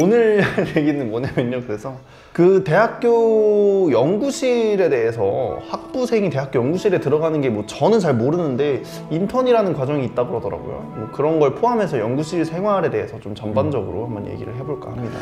오늘 할 얘기는 뭐냐면요. 그래서 그 대학교 연구실에 대해서 학부생이 대학교 연구실에 들어가는 게 뭐 저는 잘 모르는데 인턴이라는 과정이 있다 그러더라고요. 뭐 그런 걸 포함해서 연구실 생활에 대해서 좀 전반적으로 한번 얘기를 해볼까 합니다.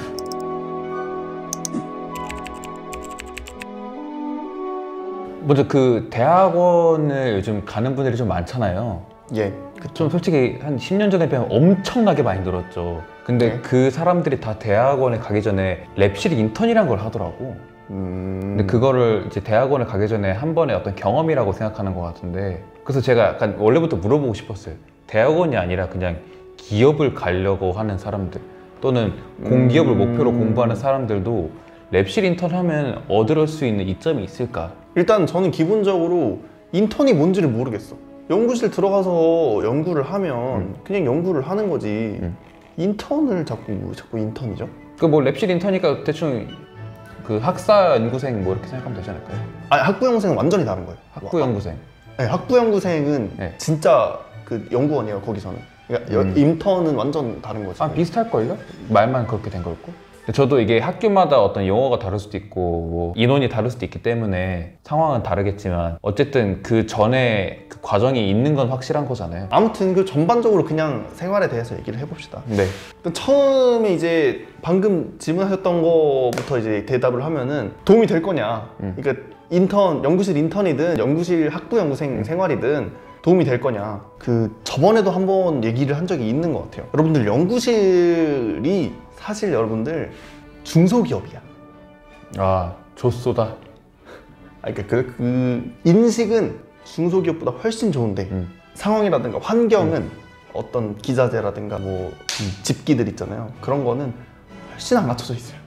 먼저 그 대학원을 요즘 가는 분들이 좀 많잖아요. 예. 좀 솔직히 한 10년 전에 비하면 엄청나게 많이 늘었죠. 근데 네. 그 사람들이 다 대학원에 가기 전에 랩실 인턴이란 걸 하더라고. 근데 그거를 이제 대학원을 가기 전에 한 번의 어떤 경험이라고 생각하는 것 같은데, 그래서 제가 약간 원래부터 물어보고 싶었어요. 대학원이 아니라 그냥 기업을 가려고 하는 사람들, 또는 공기업을 목표로 공부하는 사람들도 랩실 인턴 하면 얻을 수 있는 이점이 있을까? 일단 저는 기본적으로 인턴이 뭔지를 모르겠어. 연구실 들어가서 연구를 하면 그냥 연구를 하는 거지. 인턴을 자꾸 인턴이죠? 그 뭐 랩실 인턴이니까 대충 그 학사 연구생 뭐 이렇게 생각하면 되지 않을까요? 아니, 학부연구생은 완전히 다른 거예요. 학부 연구생. 네, 학부연구생은 네. 진짜 그 연구원이에요, 거기서는. 그러니까 인턴은 완전 다른 거죠. 아, 비슷할걸요? 말만 그렇게 된 거였고. 저도 이게 학교마다 어떤 용어가 다를 수도 있고 뭐 인원이 다를 수도 있기 때문에 상황은 다르겠지만 어쨌든 그 전에 그 과정이 있는 건 확실한 거잖아요. 아무튼 그 전반적으로 그냥 생활에 대해서 얘기를 해봅시다. 네. 처음에 이제 방금 질문하셨던 거부터 이제 대답을 하면은 도움이 될 거냐. 그러니까 인턴, 연구실 인턴이든 연구실 학부연구생 생활이든 도움이 될 거냐. 그 저번에도 한번 얘기를 한 적이 있는 것 같아요. 여러분들 연구실이 사실 여러분들 중소기업이야. 아, 조쏘다. 그러니까 그 인식은 중소기업보다 훨씬 좋은데 상황이라든가 환경은 어떤 기자재라든가 뭐 집기들 있잖아요. 그런 거는 훨씬 안 갖춰져 있어요.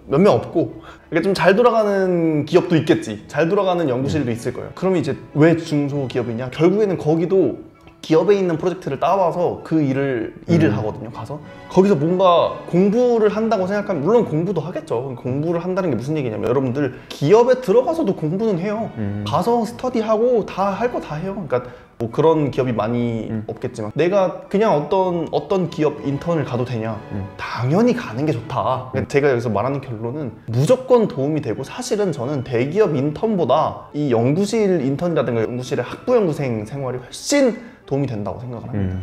몇 명 없고. 그러니까 좀 잘 돌아가는 기업도 있겠지. 잘 돌아가는 연구실도 있을 거예요. 그러면 이제 왜 중소기업이냐? 결국에는 거기도 기업에 있는 프로젝트를 따와서 그 일을 하거든요. 가서 거기서 뭔가 공부를 한다고 생각하면 물론 공부도 하겠죠. 공부를 한다는 게 무슨 얘기냐면 여러분들 기업에 들어가서도 공부는 해요. 가서 스터디하고 다 할 거 다 해요. 그러니까 뭐 그런 기업이 많이 없겠지만 내가 그냥 어떤 기업 인턴을 가도 되냐? 당연히 가는 게 좋다. 그러니까 제가 여기서 말하는 결론은 무조건 도움이 되고, 사실은 저는 대기업 인턴보다 이 연구실 인턴이라든가 연구실의 학부연구생 생활이 훨씬 도움이 된다고 생각을 합니다.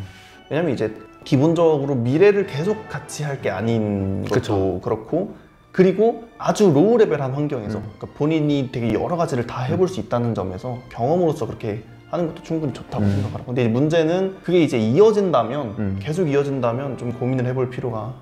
왜냐면 이제 기본적으로 미래를 계속 같이 할 게 아닌 것도 그쵸. 그렇고, 그리고 아주 로우 레벨한 환경에서 그러니까 본인이 되게 여러 가지를 다 해볼 수 있다는 점에서 경험으로서 그렇게 하는 것도 충분히 좋다고 생각을 하고, 근데 문제는 그게 이제 이어진다면 계속 이어진다면 좀 고민을 해볼 필요가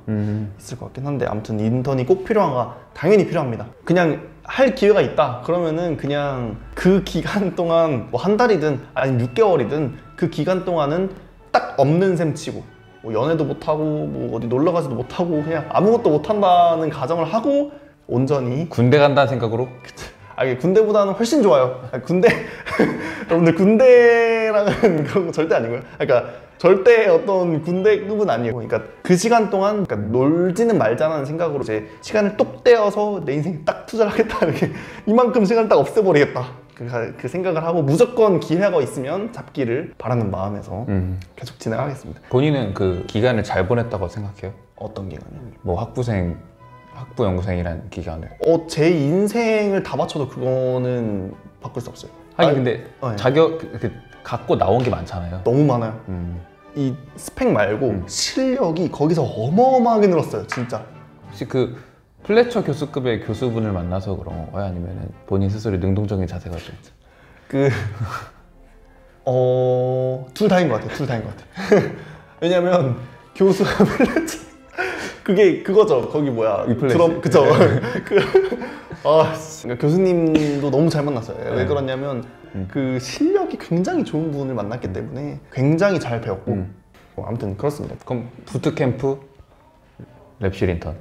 있을 것 같긴 한데, 아무튼 인턴이 꼭 필요한가? 당연히 필요합니다. 그냥 할 기회가 있다 그러면은 그냥 그 기간 동안 뭐 한 달이든 아니면 6개월이든 그 기간 동안은 딱 없는 셈 치고 뭐 연애도 못하고 뭐 어디 놀러 가지도 못하고 그냥 아무것도 못한다는 가정을 하고 온전히 군대 간다는 생각으로? 이게 군대보다는 훨씬 좋아요. 군대 여러분들 군대랑은 그런 거 절대 아니고요. 그러니까 절대 어떤 군대급은 아니고, 그러니까 그 시간 동안 그러니까 놀지는 말자라는 생각으로 이제 시간을 똑 떼어서 내 인생에 딱 투자를 하겠다, 이렇게 이만큼 시간을 딱 없애버리겠다, 그 생각을 하고 무조건 기회가 있으면 잡기를 바라는 마음에서 계속 진행하겠습니다. 본인은 그 기간을 잘 보냈다고 생각해요? 어떤 기간이요? 뭐 학부연구생이라는 기간을. 제 인생을 다 바쳐도 그거는 바꿀 수 없어요. 하긴 근데 네. 자격 갖고 나온 게 많잖아요. 너무 많아요. 이 스펙 말고 실력이 거기서 어마어마하게 늘었어요, 진짜. 혹시 그 플래처 교수급의 교수분을 만나서 그런 거예요? 아니면 본인 스스로 능동적인 자세가 좀? 둘 다인 것 같아요. 둘 다인 것 같아요. 왜냐면 교수 플래처 그거죠. 거기 뭐야? 위플래시. 드럼, 그쵸? 그러니까 교수님도 너무 잘 만났어요. 왜 그러냐면 그 실력이 굉장히 좋은 분을 만났기 때문에 굉장히 잘 배웠고, 아무튼 그렇습니다. 그럼 부트캠프, 랩실 인턴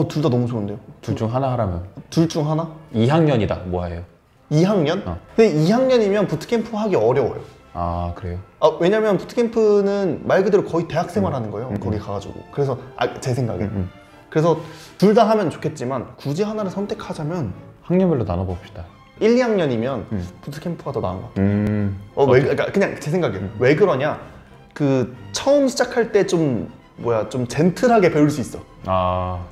둘 다 너무 좋은데요? 둘 중 하나 하라면? 둘 중 하나? 2학년이다 뭐 해요? 2학년? 근데 2학년이면 부트캠프 하기 어려워요. 아, 그래요? 왜냐면 부트캠프는 말 그대로 거의 대학생활 하는 거예요. 거기 가가지고. 그래서 제 생각에 그래서 둘 다 하면 좋겠지만 굳이 하나를 선택하자면 학년별로 나눠봅시다. 1, 2학년이면 부트캠프가 더 나은 것 같아요. 그러니까 그냥 제 생각이에요. 왜 그러냐? 그 처음 시작할 때 좀 좀 젠틀하게 배울 수 있어. 아,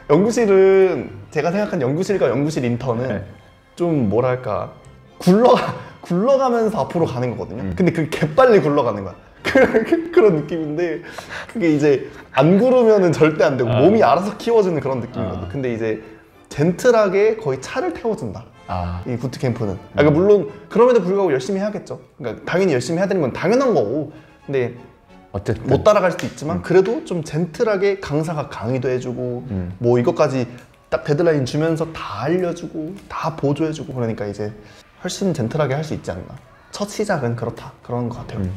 연구실은 제가 생각한 연구실과 연구실 인턴은 네. 좀 뭐랄까 굴러가면서 앞으로 가는 거거든요. 근데 그게 개빨리 굴러가는 거야. 그런 느낌인데 그게 이제 안 구르면은 절대 안 되고 몸이 알아서 키워주는 그런 느낌이거든. 근데 이제 젠틀하게 거의 차를 태워준다. 이 부트캠프는. 그러니까 물론 그럼에도 불구하고 열심히 해야겠죠. 그러니까 당연히 열심히 해야 되는 건 당연한 거고. 근데 어쨌든 못 따라갈 수도 있지만 그래도 좀 젠틀하게 강사가 강의도 해주고 뭐 이것까지 딱 데드라인 주면서 다 알려주고 다 보조해주고 그러니까 이제 훨씬 젠틀하게 할 수 있지 않나. 첫 시작은 그렇다. 그런 것 같아요.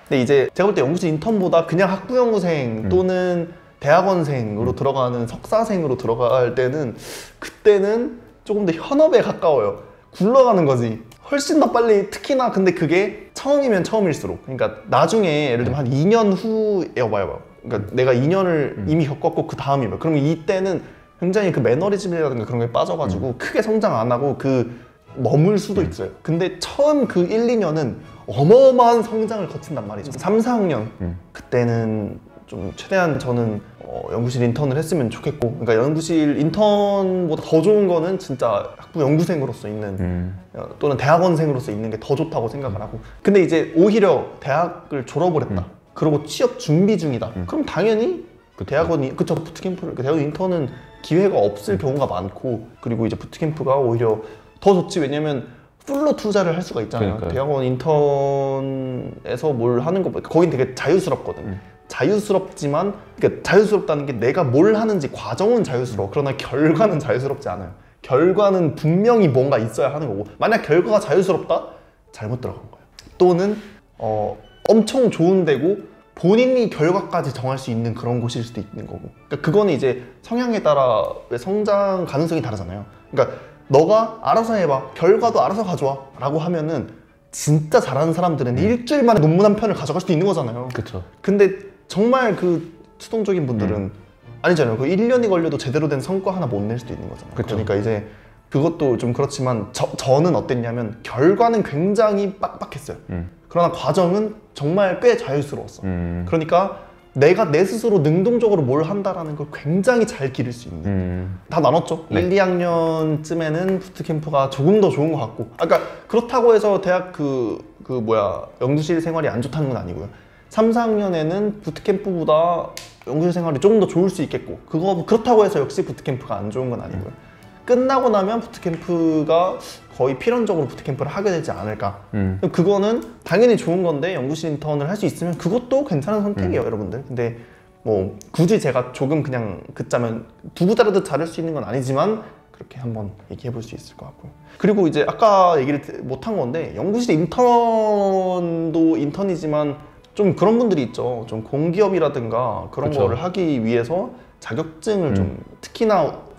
근데 이제 제가 볼 때 연구실 인턴보다 그냥 학부연구생 또는 대학원생으로 들어가는 석사생으로 들어갈 때는 그때는 조금 더 현업에 가까워요. 굴러가는 거지. 훨씬 더 빨리 특히나 근데 그게 처음이면 처음일수록 그러니까 나중에 예를 들면 한 2년 후에 봐요. 그러니까 내가 2년을 이미 겪었고 그 다음이면 그러면 이때는 굉장히 그 매너리즘이라든가 그런 게 빠져가지고 크게 성장 안 하고 머물 수도 있어요. 근데 처음 그 1, 2년은 어마어마한 성장을 거친단 말이죠. 3, 4학년 그때는 좀 최대한 저는 연구실 인턴을 했으면 좋겠고 그러니까 연구실 인턴보다 더 좋은 거는 진짜 학부 연구생으로서 있는 또는 대학원생으로서 있는 게 더 좋다고 생각을 하고 근데 이제 오히려 대학을 졸업을 했다 그리고 취업 준비 중이다 그럼 당연히 대학원이 부트캠프를 대학원 인턴은 기회가 없을 경우가 많고 그리고 이제 부트캠프가 오히려 더 좋지 왜냐면 풀로 투자를 할 수가 있잖아요. 그러니까요. 대학원 인턴에서 뭘 하는 것보다 거긴 되게 자유스럽거든. 자유스럽지만 그러니까 자유스럽다는 게 내가 뭘 하는지 과정은 자유스러워. 그러나 결과는 자유스럽지 않아요. 결과는 분명히 뭔가 있어야 하는 거고 만약 결과가 자유스럽다? 잘못 들어간 거예요. 또는 엄청 좋은 데고 본인이 결과까지 정할 수 있는 그런 곳일 수도 있는 거고 그러니까 그거는 이제 성향에 따라 성장 가능성이 다르잖아요. 그러니까 너가 알아서 해봐 결과도 알아서 가져와 라고 하면은 진짜 잘하는 사람들은 일주일 만에 논문 한 편을 가져갈 수도 있는 거잖아요. 그쵸. 근데 정말 그 수동적인 분들은 아니잖아요. 그 1년이 걸려도 제대로 된 성과 하나 못 낼 수도 있는 거잖아요. 그쵸. 그러니까 이제 그것도 좀 그렇지만 저는 어땠냐면 결과는 굉장히 빡빡했어요. 그러나 과정은 정말 꽤 자유스러웠어. 그러니까 내가 내 스스로 능동적으로 뭘 한다라는 걸 굉장히 잘 기를 수 있는 다 나눴죠. 네. 1, 2학년쯤에는 부트캠프가 조금 더 좋은 것 같고 그러니까 그렇다고 해서 대학 연구실 생활이 안 좋다는 건 아니고요. 3, 4학년에는 부트캠프보다 연구실 생활이 조금 더 좋을 수 있겠고 그렇다고 해서 역시 부트캠프가 안 좋은 건 아니고요. 끝나고 나면 부트캠프가 거의 필연적으로 부트캠프를 하게 되지 않을까. 그거는 당연히 좋은 건데 연구실 인턴을 할 수 있으면 그것도 괜찮은 선택이에요, 여러분들. 근데 뭐 굳이 제가 조금 그냥 긋자면 두부 자르듯 자를 수 있는 건 아니지만 그렇게 한번 얘기해 볼 수 있을 것 같고요. 그리고 이제 아까 얘기를 못한 건데 연구실 인턴도 인턴이지만 좀 그런 분들이 있죠. 좀 공기업이라든가 그런 그쵸. 거를 하기 위해서 자격증을 좀 특히나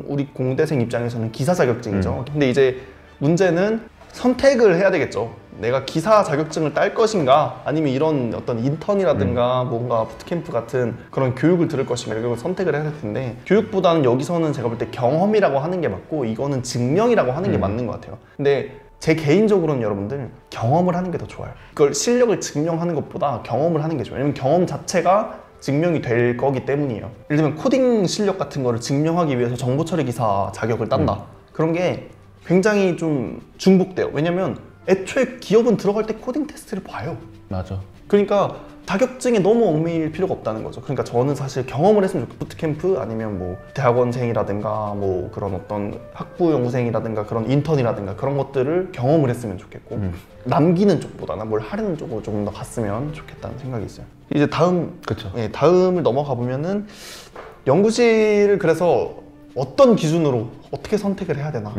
우리 공대생 입장에서는 기사 자격증이죠. 근데 이제 문제는 선택을 해야 되겠죠. 내가 기사 자격증을 딸 것인가 아니면 이런 어떤 인턴이라든가 뭔가 부트캠프 같은 그런 교육을 들을 것인가 이걸 선택을 해야 될 텐데 교육보다는 여기서는 제가 볼 때 경험이라고 하는 게 맞고 이거는 증명이라고 하는 게 맞는 것 같아요. 근데 제 개인적으로는 여러분들 경험을 하는 게 더 좋아요. 그걸 실력을 증명하는 것보다 경험을 하는 게 좋아요. 왜냐면 경험 자체가 증명이 될 거기 때문이에요. 예를 들면 코딩 실력 같은 거를 증명하기 위해서 정보처리 기사 자격을 딴다. 그런 게 굉장히 좀 중복돼요. 왜냐면 애초에 기업은 들어갈 때 코딩 테스트를 봐요. 맞아. 그러니까 자격증에 너무 얽매일 필요가 없다는 거죠. 그러니까 저는 사실 경험을 했으면 좋겠고 부트캠프 아니면 뭐 대학원생이라든가 뭐 그런 어떤 학부 연구생이라든가 그런 인턴이라든가 그런 것들을 경험을 했으면 좋겠고 남기는 쪽보다는 뭘 하려는 쪽으로 조금 더 갔으면 좋겠다는 생각이 있어요. 이제 다음 그쵸. 예, 다음을 넘어가 보면은 연구실을 그래서 어떤 기준으로 어떻게 선택을 해야 되나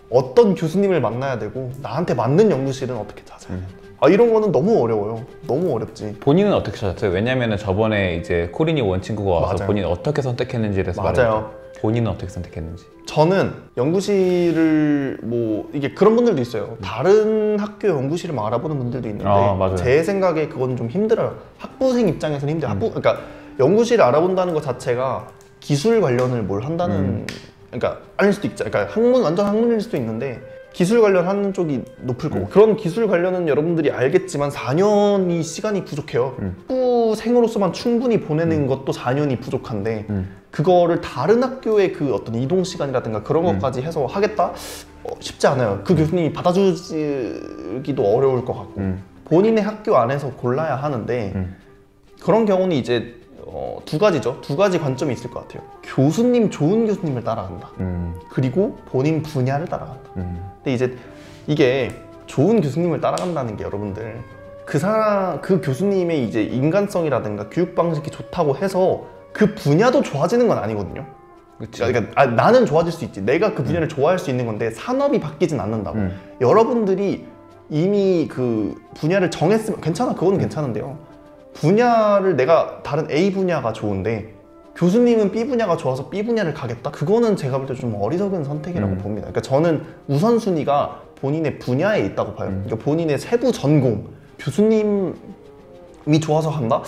어떤 교수님을 만나야 되고 나한테 맞는 연구실은 어떻게 찾아야 되나 이런 거는 너무 어려워요. 너무 어렵지. 본인은 어떻게 찾았어요? 왜냐면은 저번에 이제 코린이 원 친구가 와서 맞아요. 본인이 어떻게 선택했는지에 대해서 맞아요. 말했는데 본인은 어떻게 선택했는지. 저는 연구실을 뭐 이게 그런 분들도 있어요. 다른 학교 연구실을 막 알아보는 분들도 있는데 맞아요. 제 생각에 그건 좀 힘들어요. 학부생 입장에서는 힘들어요. 그러니까 연구실을 알아본다는 것 자체가 기술 관련을 뭘 한다는 그러니까 아닐 수도 있죠. 그러니까 완전 학문일 수도 있는데 기술 관련 하는 쪽이 높을 거고 그런 기술 관련은 여러분들이 알겠지만 4년이 시간이 부족해요. 학부생으로서만 충분히 보내는 것도 4년이 부족한데 그거를 다른 학교의 그 어떤 이동 시간이라든가 그런 것까지 해서 하겠다? 쉽지 않아요. 그 교수님이 받아주기도 어려울 것 같고 본인의 학교 안에서 골라야 하는데 그런 경우는 이제 두 가지죠. 두 가지 관점이 있을 것 같아요. 교수님, 좋은 교수님을 따라간다. 그리고 본인 분야를 따라간다. 근데 이제 이게 좋은 교수님을 따라간다는 게 여러분들 그 교수님의 이제 인간성이라든가 교육 방식이 좋다고 해서 그 분야도 좋아지는 건 아니거든요. 그치. 그러니까 나는 좋아질 수 있지. 내가 그 분야를 좋아할 수 있는 건데 산업이 바뀌진 않는다고. 여러분들이 이미 그 분야를 정했으면 괜찮아. 그거는 괜찮은데요. 분야를 내가 다른 A 분야가 좋은데 교수님은 B 분야가 좋아서 B 분야를 가겠다? 그거는 제가 볼 때 좀 어리석은 선택이라고 봅니다. 그러니까 저는 우선순위가 본인의 분야에 있다고 봐요. 그러니까 본인의 세부 전공, 교수님이 좋아서 간다?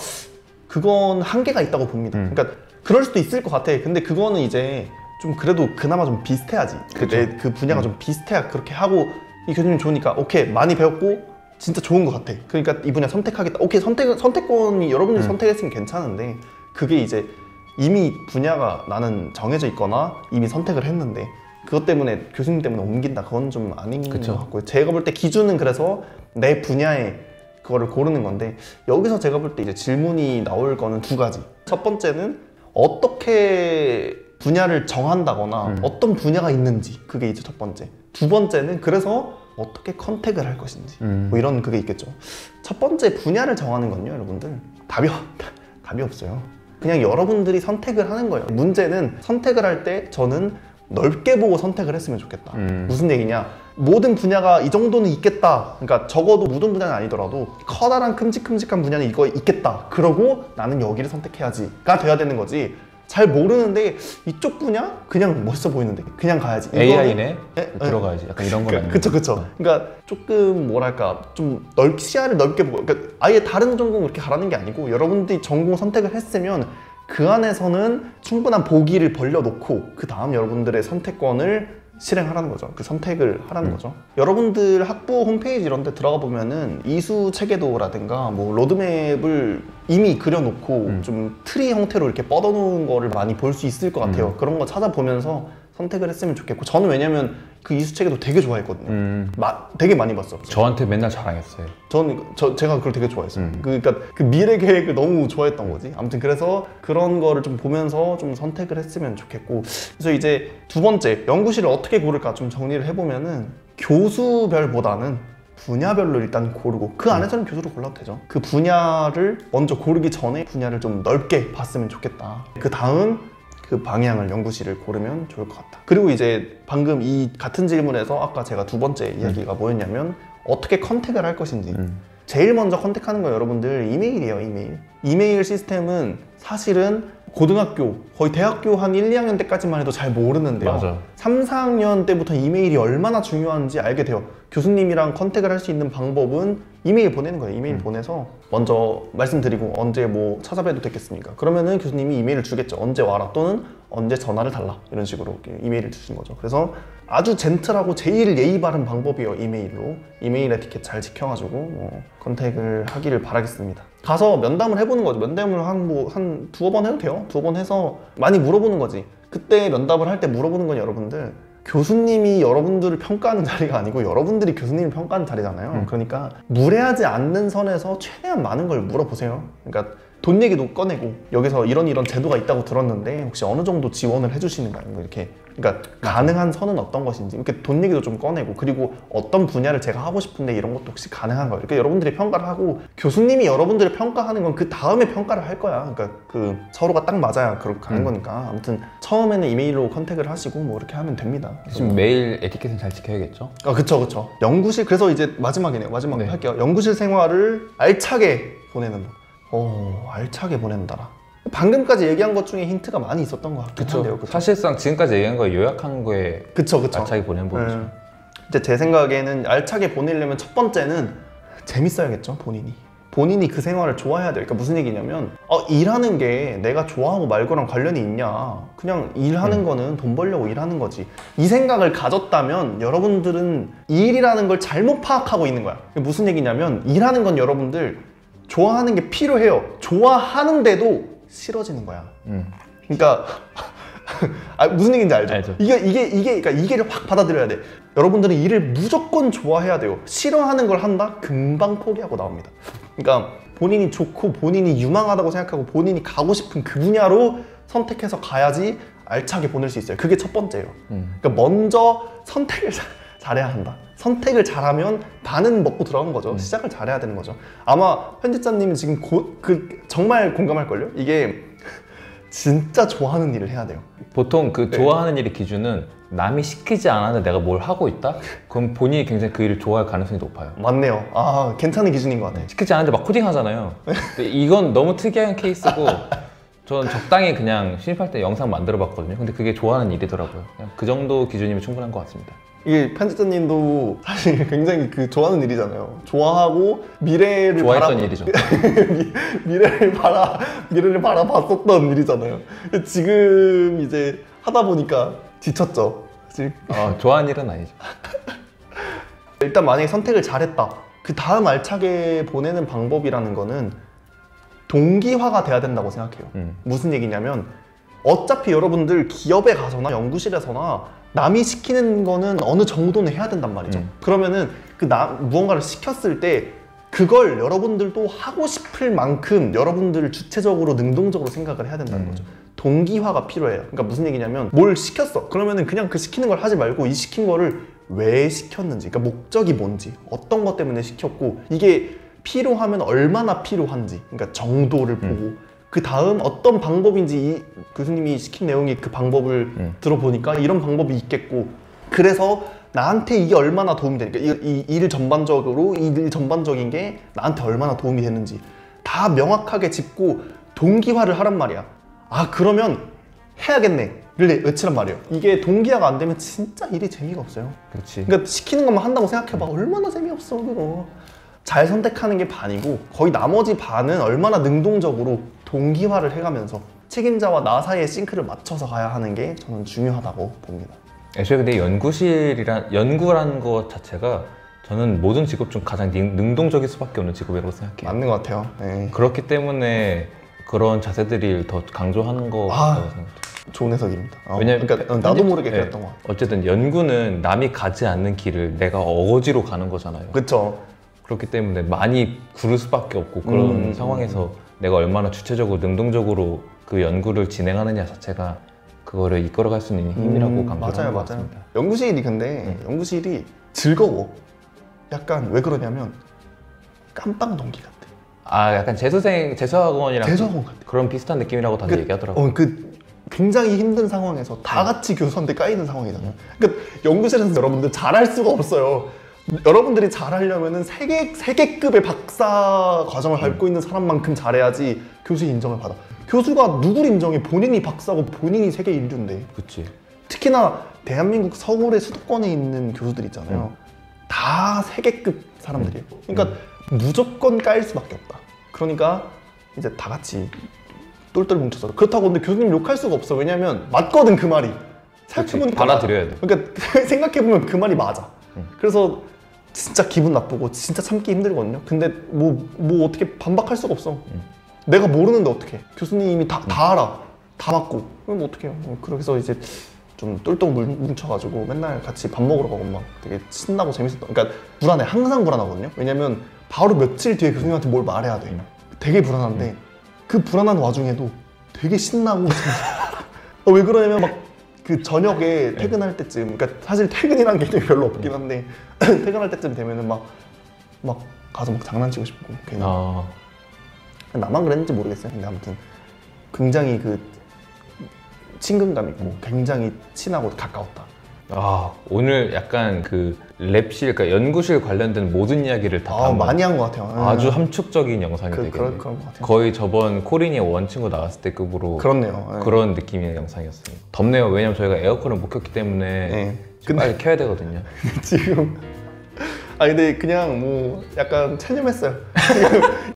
그건 한계가 있다고 봅니다. 그러니까 그럴 수도 있을 것 같아. 근데 그거는 이제 좀 그래도 그나마 좀 비슷해야지. 그 분야가 좀 비슷해야 그렇게 하고 이 교수님 좋으니까 오케이 많이 배웠고 진짜 좋은 것 같아. 그러니까 이 분야 선택하겠다. 오케이 선택권이 여러분들이 선택했으면 괜찮은데 그게 이제 이미 분야가 나는 정해져 있거나 이미 선택을 했는데 그것 때문에 교수님 때문에 옮긴다. 그건 좀 아닌 것 같고요. 제가 볼 때 기준은 그래서 내 분야에 그거를 고르는 건데 여기서 제가 볼 때 이제 질문이 나올 거는 두 가지. 첫 번째는 어떻게 분야를 정한다거나 어떤 분야가 있는지 그게 이제 첫 번째. 두 번째는 그래서 어떻게 컨택을 할 것인지 뭐 이런 그게 있겠죠. 첫 번째 분야를 정하는 건요 여러분들 답이 없어요. 그냥 여러분들이 선택을 하는 거예요. 문제는 선택을 할 때 저는 넓게 보고 선택을 했으면 좋겠다. 무슨 얘기냐, 모든 분야가 이 정도는 있겠다. 그러니까 적어도 모든 분야는 아니더라도 커다란 큼직큼직한 분야는 이거 있겠다. 그러고 나는 여기를 선택해야지가 돼야 되는 거지. 잘 모르는데 이쪽 분야? 그냥 멋있어 보이는데 그냥 가야지. AI네? 들어가야지. 약간 이런 건 아니에요. 그쵸. 그러니까 조금 뭐랄까 좀 시야를 넓게 보고 그러니까 아예 다른 전공 그렇게 가라는 게 아니고 여러분들이 전공 선택을 했으면 그 안에서는 충분한 보기를 벌려놓고 그 다음 여러분들의 선택권을 실행하라는 거죠. 그 선택을 하라는 거죠. 여러분들 학부 홈페이지 이런 데 들어가 보면은 이수 체계도라든가 뭐 로드맵을 이미 그려놓고 좀 트리 형태로 이렇게 뻗어놓은 거를 많이 볼 수 있을 것 같아요. 그런 거 찾아보면서 선택을 했으면 좋겠고 저는 왜냐면 그 이수 체계도 되게 좋아했거든요. 되게 많이 봤어요. 저한테 맨날 자랑했어요. 제가 그걸 되게 좋아했어요. 그러니까 그 미래 계획을 너무 좋아했던 거지. 아무튼 그래서 그런 거를 좀 보면서 좀 선택을 했으면 좋겠고 그래서 이제 두 번째 연구실을 어떻게 고를까 좀 정리를 해보면은 교수별보다는 분야별로 일단 고르고 그 안에서는 교수를 골라도 되죠. 그 분야를 먼저 고르기 전에 분야를 좀 넓게 봤으면 좋겠다. 그 다음 그 방향을 연구실을 고르면 좋을 것 같다. 그리고 이제 방금 이 같은 질문에서 아까 제가 두 번째 이야기가 뭐였냐면 어떻게 컨택을 할 것인지 제일 먼저 컨택하는 거 여러분들 이메일이에요. 이메일 시스템은 사실은 고등학교 거의 대학교 한 1, 2학년 때까지만 해도 잘 모르는데요. 맞아. 3, 4학년 때부터 이메일이 얼마나 중요한지 알게 돼요. 교수님이랑 컨택을 할 수 있는 방법은 이메일 보내는 거예요. 이메일 보내서 먼저 말씀드리고 언제 뭐 찾아뵈도 되겠습니까? 그러면은 교수님이 이메일을 주겠죠. 언제 와라 또는 언제 전화를 달라 이런 식으로 이메일을 주신 거죠. 그래서 아주 젠틀하고 제일 예의 바른 방법이에요. 이메일로 이메일 에티켓 잘 지켜가지고 컨택을 하기를 바라겠습니다. 가서 면담을 해보는 거죠. 면담을 한 두어 번 해도 돼요. 두어 번 해서 많이 물어보는 거지. 그때 면담을 할 때 물어보는 건 여러분들 교수님이 여러분들을 평가하는 자리가 아니고 여러분들이 교수님을 평가하는 자리잖아요. 그러니까 무례하지 않는 선에서 최대한 많은 걸 물어보세요. 그러니까 돈 얘기도 꺼내고 여기서 이런 제도가 있다고 들었는데 혹시 어느 정도 지원을 해주시는가 이렇게 그러니까 가능한 선은 어떤 것인지 이렇게 돈 얘기도 좀 꺼내고 그리고 어떤 분야를 제가 하고 싶은데 이런 것도 혹시 가능한가요? 이렇게 여러분들이 평가를 하고 교수님이 여러분들을 평가하는 건 그 다음에 평가를 할 거야. 그러니까 그 서로가 딱 맞아야 그렇게 가는 거니까 아무튼 처음에는 이메일로 컨택을 하시고 뭐 이렇게 하면 됩니다. 지금 메일 에티켓은 잘 지켜야겠죠? 그쵸. 연구실 그래서 이제 마지막에 할게요. 연구실 생활을 알차게 보내는 법. 알차게 보낸다라. 방금까지 얘기한 것 중에 힌트가 많이 있었던 것 같긴 한데요. 그쵸? 사실상 지금까지 얘기한 거 요약한 거에 그쵸. 알차게 보내는 법이죠. 이제 제 생각에는 알차게 보내려면 첫 번째는 재밌어야겠죠. 본인이 본인이 그 생활을 좋아해야 돼요. 그러니까 무슨 얘기냐면 일하는 게 내가 좋아하고 말고랑 관련이 있냐, 그냥 일하는 거는 돈 벌려고 일하는 거지, 이 생각을 가졌다면 여러분들은 일이라는 걸 잘못 파악하고 있는 거야. 무슨 얘기냐면 일하는 건 여러분들 좋아하는 게 필요해요. 좋아하는데도 싫어지는 거야. 그러니까 무슨 얘기인지 알죠? 알죠. 그러니까 이게를 확 받아들여야 돼. 여러분들은 일을 무조건 좋아해야 돼요. 싫어하는 걸 한다? 금방 포기하고 나옵니다. 그러니까 본인이 좋고 본인이 유망하다고 생각하고 본인이 가고 싶은 그 분야로 선택해서 가야지 알차게 보낼 수 있어요. 그게 첫 번째예요. 그러니까 먼저 선택을 잘해야 한다. 선택을 잘하면 반은 먹고 들어간 거죠. 시작을 잘해야 되는 거죠. 아마 편집자님이 지금 정말 공감할걸요? 이게 진짜 좋아하는 일을 해야 돼요. 보통 그 좋아하는 일의 기준은 남이 시키지 않았는데 내가 뭘 하고 있다? 그럼 본인이 굉장히 그 일을 좋아할 가능성이 높아요. 맞네요. 아, 괜찮은 기준인 것 같아요. 시키지 않았는데 막 코딩 하잖아요. 근데 이건 너무 특이한 케이스고 전 적당히 그냥 신입할 때 영상 만들어 봤거든요. 근데 그게 좋아하는 일이더라고요. 그냥 그 정도 기준이면 충분한 것 같습니다. 이게 편집자님도 사실 굉장히 좋아하는 일이잖아요. 좋아하고 미래를 좋아했던 일이죠. 미래를 바라봤었던 일이잖아요. 지금 이제 하다 보니까 지쳤죠. 사실. 좋아하는 일은 아니죠. 일단 만약에 선택을 잘했다. 그 다음 알차게 보내는 방법이라는 거는 동기화가 돼야 된다고 생각해요. 무슨 얘기냐면 어차피 여러분들 기업에 가서나 연구실에서나 남이 시키는 거는 어느 정도는 해야 된단 말이죠. 그러면은 무언가를 시켰을 때 그걸 여러분들도 하고 싶을 만큼 여러분들 주체적으로 능동적으로 생각을 해야 된다는 거죠. 동기화가 필요해요. 그러니까 무슨 얘기냐면 뭘 시켰어. 그러면은 그냥 그 시키는 걸 하지 말고 이 시킨 거를 왜 시켰는지, 그러니까 목적이 뭔지, 어떤 것 때문에 시켰고 이게 필요하면 얼마나 필요한지, 그러니까 정도를 보고 그 다음 어떤 방법인지 이 교수님이 시킨 내용이 그 방법을 들어보니까 이런 방법이 있겠고, 그래서 나한테 이게 얼마나 도움이 되니까 이 일 전반적인 게 나한테 얼마나 도움이 되는지 다 명확하게 짚고 동기화를 하란 말이야. 그러면 해야겠네 를 외치란 말이에요. 이게 동기화가 안 되면 진짜 일이 재미가 없어요. 그렇지. 그러니까 시키는 것만 한다고 생각해봐. 얼마나 재미없어 그거. 잘 선택하는 게 반이고 거의 나머지 반은 얼마나 능동적으로 동기화를 해가면서 책임자와 나 사이의 싱크를 맞춰서 가야 하는 게 저는 중요하다고 봅니다. 애초에 근데 연구라는 것 자체가 저는 모든 직업 중 가장 능동적일 수밖에 없는 직업이라고 생각해요. 맞는 것 같아요. 네. 그렇기 때문에 그런 자세들을 더 강조하는 것 같다고 생각해요. 좋은 해석입니다. 왜냐면 그러니까 나도 모르게 그랬던 것 같아요. 어쨌든 연구는 남이 가지 않는 길을 내가 어거지로 가는 거잖아요. 그렇죠. 그렇기 때문에 많이 구를 수밖에 없고 그런 상황에서 내가 얼마나 주체적으로 능동적으로 그 연구를 진행하느냐 자체가 그거를 이끌어갈 수 있는 힘이라고 강조하는 것 같습니다. 연구실이 근데 연구실이 즐거워. 약간 왜 그러냐면 깜빵 동기 같아. 약간 재수학원이랑 재수학원 같아. 그런 비슷한 느낌이라고 다들 얘기하더라고요. 굉장히 힘든 상황에서 다 같이 교수한테 까이는 상황이잖아요. 그러니까 연구실에서 여러분들 잘할 수가 없어요. 여러분들이 잘하려면은 세계급의 박사 과정을 밟고 있는 사람만큼 잘해야지 교수의 인정을 받아. 교수가 누굴 인정해? 본인이 박사고 본인이 세계 인류인데. 그렇지. 특히나 대한민국 서울의 수도권에 있는 교수들 있잖아요. 다 세계급 사람들이에요. 그러니까 무조건 까일 수밖에 없다. 그러니까 이제 다 같이 똘똘 뭉쳐서. 그렇다고 근데 교수님 욕할 수가 없어. 왜냐면 맞거든 그 말이. 생각해보니까 받아들여야 돼. 그러니까 생각해보면 그 말이 맞아. 그래서 진짜 기분 나쁘고 진짜 참기 힘들거든요. 근데 뭐 어떻게 반박할 수가 없어. 내가 모르는데 어떡해. 교수님이 다 알아. 다 맞고. 그럼 어떡해요. 그래서 이제 좀 똘똘 뭉쳐가지고 맨날 같이 밥 먹으러 가고 막 되게 신나고 재밌었던. 그러니까 불안해. 항상 불안하거든요. 왜냐면 바로 며칠 뒤에 교수님한테 뭘 말해야 돼. 되게 불안한데 그 불안한 와중에도 되게 신나고 왜 그러냐면 막 그 저녁에 퇴근할 때쯤, 그러니까 사실 퇴근이라는 개념이 별로 없긴 한데 퇴근할 때쯤 되면은 막 가서 막 장난치고 싶고 괜히. 나만 그랬는지 모르겠어요. 근데 아무튼 굉장히 그 친근감 있고 굉장히 친하고 가까웠다. 오늘 약간 그 랩실, 그러니까 연구실 관련된 모든 이야기를 다 많이 한 것 같아요. 아주 함축적인 영상이 되겠네요. 그런 것 같아요. 거의 저번 코린이 원친구 나왔을 때 급으로 그렇네요. 그런 느낌의 영상이었어요. 덥네요. 왜냐면 저희가 에어컨을 못 켰기 때문에 빨리 켜야 되거든요. 지금 근데 그냥 뭐 약간 체념했어요.